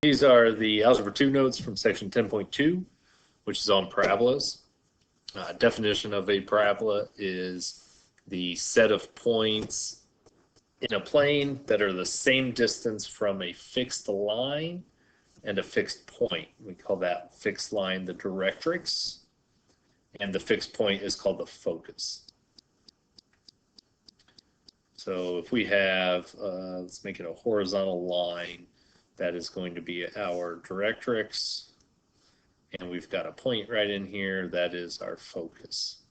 These are the Algebra 2 notes from section 10.2, which is on parabolas. Definition of a parabola is the set of points in a plane that are the same distance from a fixed line and a fixed point. We call that fixed line the directrix, and the fixed point is called the focus. So if we have, let's make it a horizontal line, that is going to be our directrix, and we've got a point right in here, that is our focus.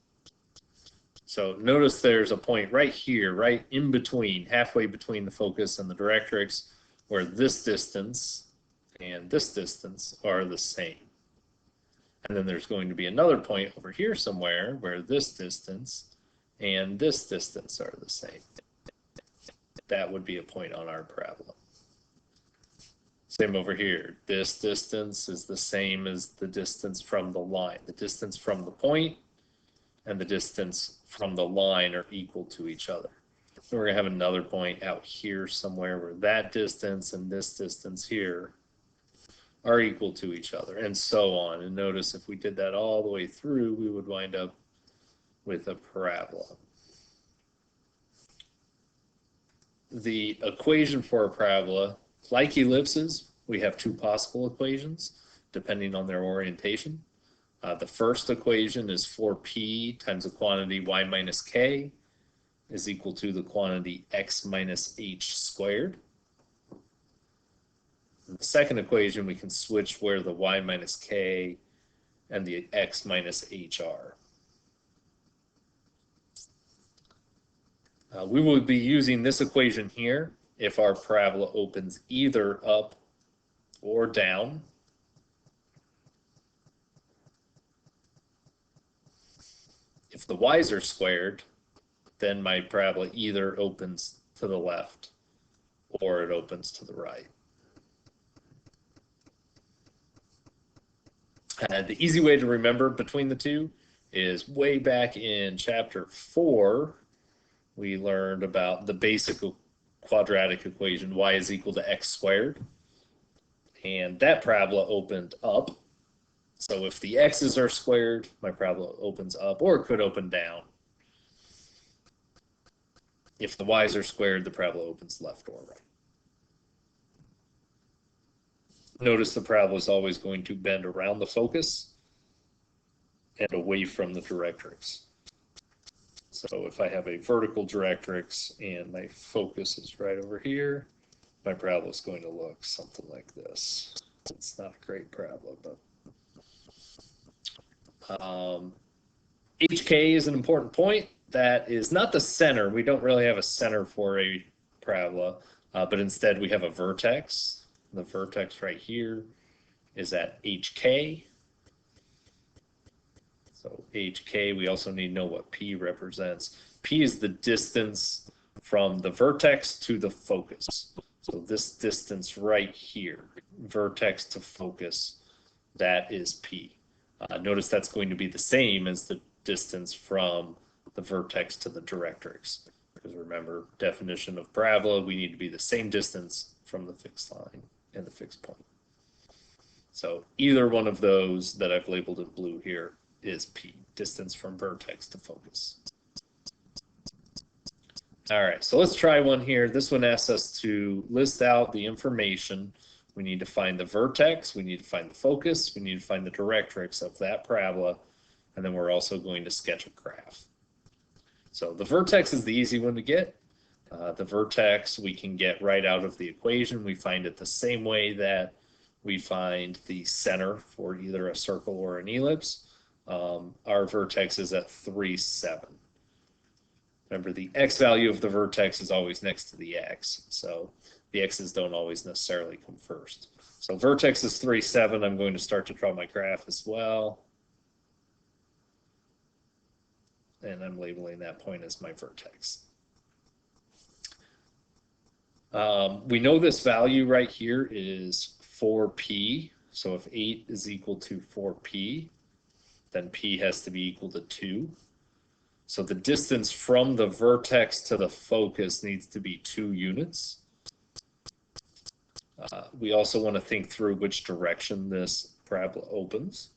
So notice there's a point right here, right in between, halfway between the focus and the directrix, where this distance and this distance are the same. And then there's going to be another point over here somewhere where this distance and this distance are the same. That would be a point on our parabola. Same over here. This distance is the same as the distance from the line. The distance from the point and the distance from the line are equal to each other. So we're going to have another point out here somewhere where that distance and this distance here are equal to each other, and so on. And notice if we did that all the way through, we would wind up with a parabola. The equation for a parabola, like ellipses, we have two possible equations depending on their orientation. The first equation is 4p times the quantity y minus k is equal to the quantity x minus h squared. In the second equation, we can switch where the y minus k and the x minus h are. We will be using this equation here if our parabola opens either up or down. If the y's are squared, then my parabola either opens to the left or it opens to the right. The easy way to remember between the two is way back in chapter 4, we learned about the basic quadratic equation, y is equal to x squared. And that parabola opened up. So if the x's are squared, my parabola opens up, or it could open down. If the y's are squared, the parabola opens left or right. Notice the parabola is always going to bend around the focus and away from the directrix. So if I have a vertical directrix and my focus is right over here, my parabola is going to look something like this. It's not a great parabola, but HK is an important point. That is not the center. We don't really have a center for a parabola, but instead we have a vertex. The vertex right here is at HK. So HK, we also need to know what P represents. P is the distance from the vertex to the focus. So this distance right here, vertex to focus, that is P. Notice that's going to be the same as the distance from the vertex to the directrix. Because remember, definition of parabola, we need to be the same distance from the fixed line and the fixed point. So either one of those that I've labeled in blue here is P, distance from vertex to focus. All right, so let's try one here. This one asks us to list out the information. We need to find the vertex, we need to find the focus, we need to find the directrix of that parabola, and then we're also going to sketch a graph. So the vertex is the easy one to get. The vertex we can get right out of the equation. We find it the same way that we find the center for either a circle or an ellipse. Our vertex is at 3, 7. Remember, the x value of the vertex is always next to the x, so the x's don't always necessarily come first. So vertex is 3, 7. I'm going to start to draw my graph as well. And I'm labeling that point as my vertex. We know this value right here is 4p. So if 8 is equal to 4p, then p has to be equal to 2. So the distance from the vertex to the focus needs to be 2 units. We also want to think through which direction this parabola opens.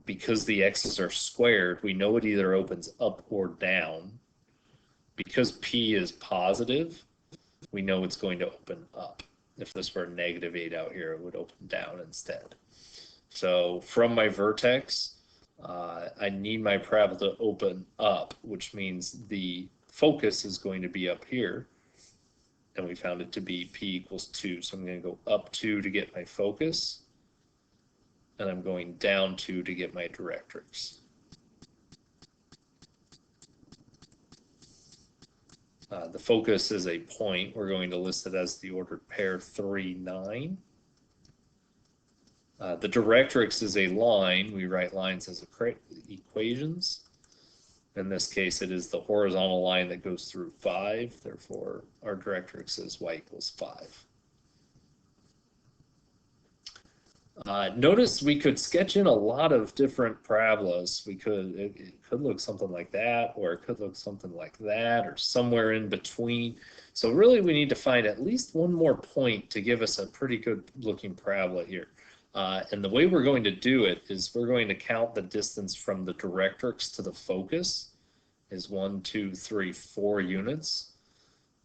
Because the x's are squared, we know it either opens up or down. Because p is positive, we know it's going to open up. If this were -8 out here, it would open down instead. So from my vertex, I need my parabola to open up, which means the focus is going to be up here. And we found it to be p equals 2. So I'm going to go up 2 to get my focus. And I'm going down 2 to get my directrix. The focus is a point. We're going to list it as the ordered pair 3, 9. The directrix is a line. We write lines as equations. In this case, it is the horizontal line that goes through 5. Therefore, our directrix is y equals 5. Notice we could sketch in a lot of different parabolas. It could look something like that, or it could look something like that, or somewhere in between. So really we need to find at least one more point to give us a pretty good looking parabola here. And the way we're going to do it is we're going to count the distance from the directrix to the focus is 1, 2, 3, 4 units.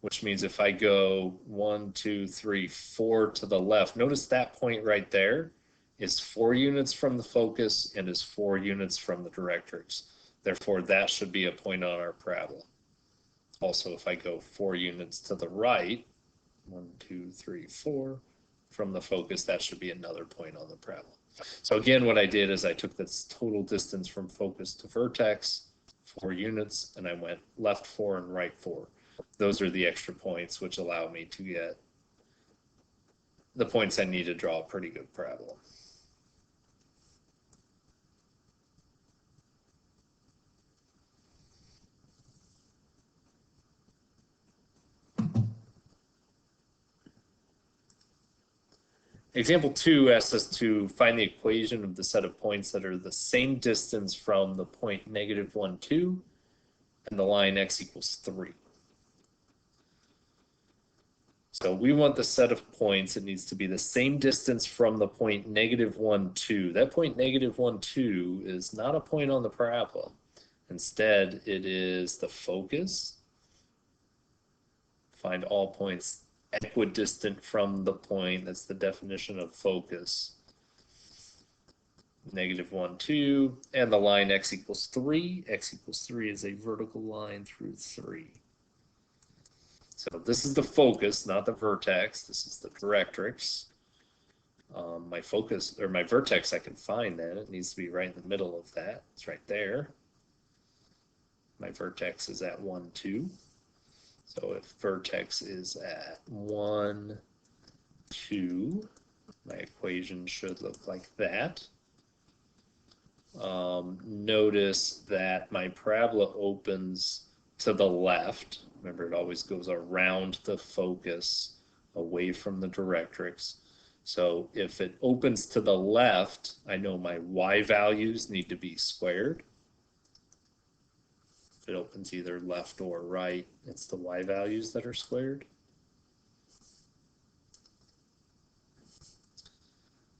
Which means if I go 1, 2, 3, 4 to the left, notice that point right there is 4 units from the focus and is 4 units from the directrix. Therefore, that should be a point on our parabola. Also, if I go 4 units to the right, 1, 2, 3, 4, from the focus, that should be another point on the parabola. So again, what I did is I took this total distance from focus to vertex, 4 units, and I went left 4 and right 4. Those are the extra points which allow me to get the points I need to draw a pretty good parabola. Example 2 asks us to find the equation of the set of points that are the same distance from the point -1, 2 and the line x equals 3. So we want the set of points. It needs to be the same distance from the point -1, 2. That point -1, 2 is not a point on the parabola. Instead, it is the focus. Find all points equidistant from the point. That's the definition of focus. -1, 2, and the line x equals 3. X equals 3 is a vertical line through 3. So this is the focus, not the vertex. This is the directrix. My focus, or my vertex, I can find that. It needs to be right in the middle of that. It's right there. My vertex is at 1, 2. So if vertex is at 1, 2, my equation should look like that. Notice that my parabola opens to the left. Remember, it always goes around the focus, away from the directrix. So if it opens to the left, I know my y values need to be squared. If it opens either left or right, it's the y values that are squared.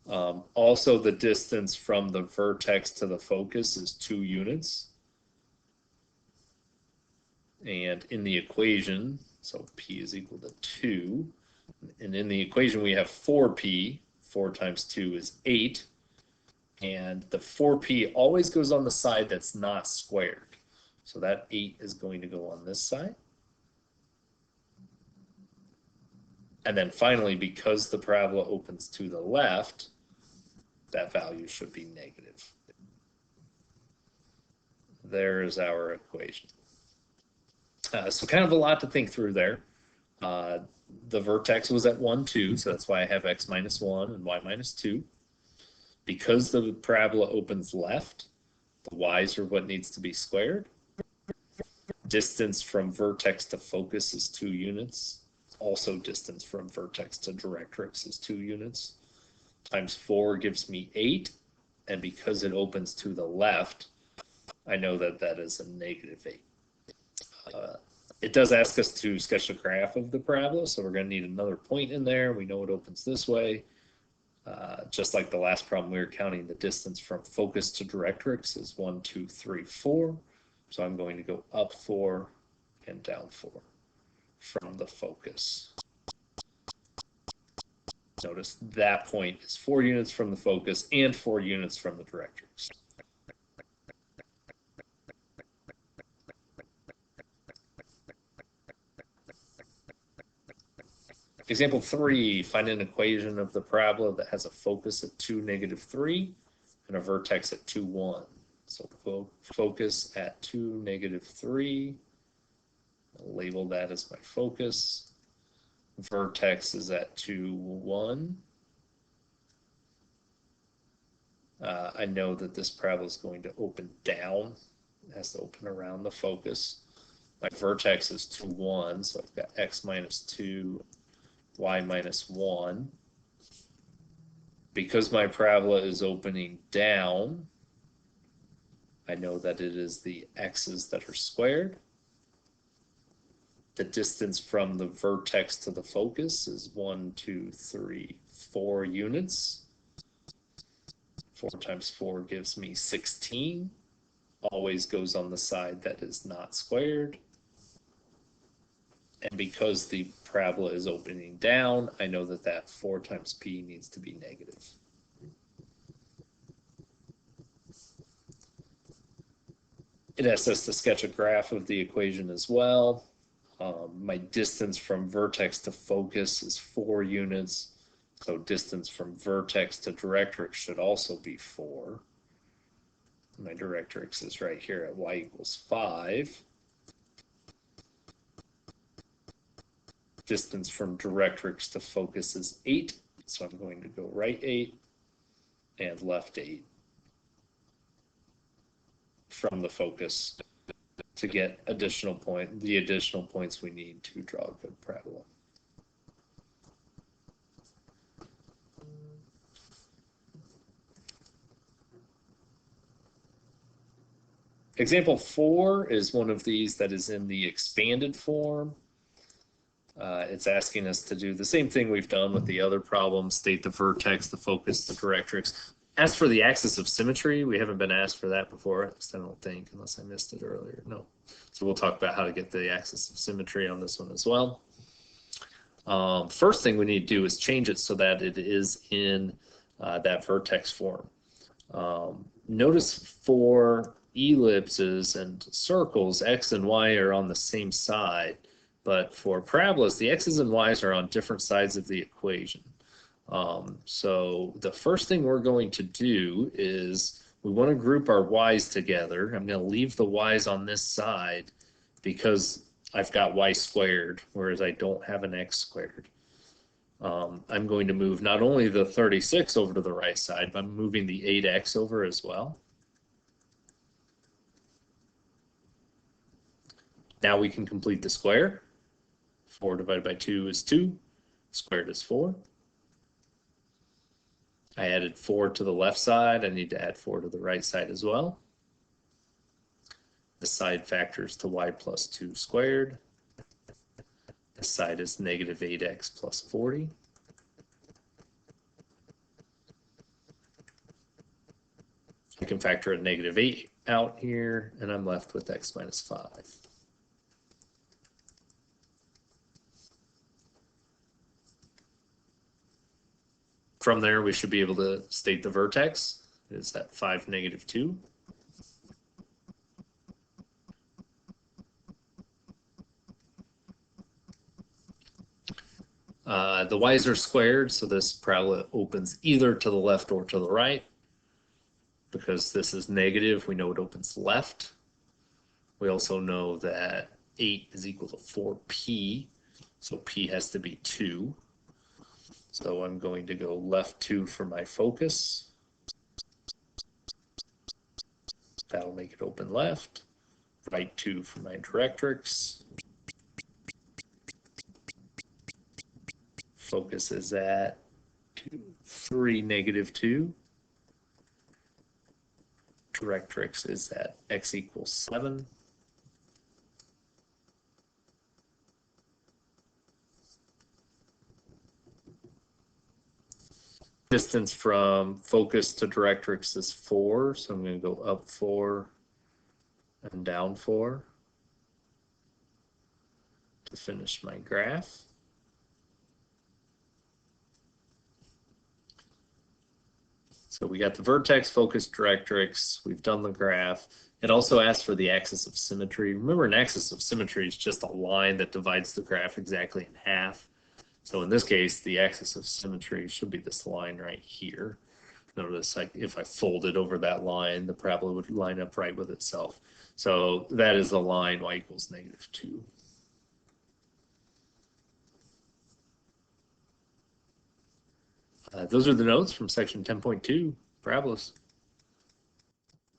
Also, the distance from the vertex to the focus is 2 units. And in the equation, so p is equal to 2. And in the equation, we have 4p. 4 times 2 is 8. And the 4p always goes on the side that's not squared. So that 8 is going to go on this side. And then finally, because the parabola opens to the left, that value should be negative. There is our equation. So kind of a lot to think through there. The vertex was at 1, 2, so that's why I have x minus 1 and y minus 2. Because the parabola opens left, the y's are what needs to be squared. Distance from vertex to focus is 2 units. Also distance from vertex to directrix is 2 units. Times 4 gives me 8. And because it opens to the left, I know that that is a -8. It does ask us to sketch a graph of the parabola, so we're going to need another point in there. We know it opens this way. Just like the last problem, we were counting the distance from focus to directrix is 1, 2, 3, 4. So I'm going to go up 4 and down 4 from the focus. Notice that point is 4 units from the focus and 4 units from the directrix. Example 3, find an equation of the parabola that has a focus at 2, -3 and a vertex at 2, 1. So focus at 2, -3. I'll label that as my focus. Vertex is at 2, 1. I know that this parabola is going to open down. It has to open around the focus. My vertex is 2, 1, so I've got x minus 2, y minus 1. Because my parabola is opening down, I know that it is the x's that are squared. The distance from the vertex to the focus is 1, 2, 3, 4 units. 4 times 4 gives me 16. Always goes on the side that is not squared. And because the parabola is opening down, I know that that 4 times p needs to be negative. It asks us to sketch a graph of the equation as well. My distance from vertex to focus is 4 units. So distance from vertex to directrix should also be 4. My directrix is right here at y equals 5. Distance from directrix to focus is 8. So I'm going to go right 8 and left 8 from the focus to get the additional points we need to draw a good parabola. Example 4 is one of these that is in the expanded form. It's asking us to do the same thing we've done with the other problems, state the vertex, the focus, the directrix. As for the axis of symmetry, we haven't been asked for that before, at least I don't think, unless I missed it earlier. No. So we'll talk about how to get the axis of symmetry on this one as well. First thing we need to do is change it so that it is in that vertex form. Notice for ellipses and circles, x and y are on the same side, but for parabolas, the x's and y's are on different sides of the equation. So the first thing we're going to do is we want to group our y's together. I'm going to leave the y's on this side because I've got y squared, whereas I don't have an x squared. I'm going to move not only the 36 over to the right side, but I'm moving the 8x over as well. Now we can complete the square. 4 divided by 2 is 2. Squared is 4. I added 4 to the left side. I need to add 4 to the right side as well. The side factors to y plus 2 squared. The side is negative 8x plus 40. I can factor a negative 8 out here, and I'm left with x minus 5. From there, we should be able to state the vertex is at 5, -2. The y's are squared, so this parabola opens either to the left or to the right. Because this is negative, we know it opens left. We also know that 8 is equal to 4p, so p has to be 2. So I'm going to go left 2 for my focus. That'll make it open left. Right 2 for my directrix. Focus is at 3, -2. Directrix is at x equals 7. distance from focus to directrix is 4, so I'm going to go up 4 and down 4 to finish my graph. So we got the vertex, focus, directrix. We've done the graph. It also asks for the axis of symmetry. Remember, an axis of symmetry is just a line that divides the graph exactly in half. So in this case, the axis of symmetry should be this line right here. Notice if I fold it over that line, the parabola would line up right with itself. So that is the line y equals -2. Those are the notes from section 10.2, parabolas.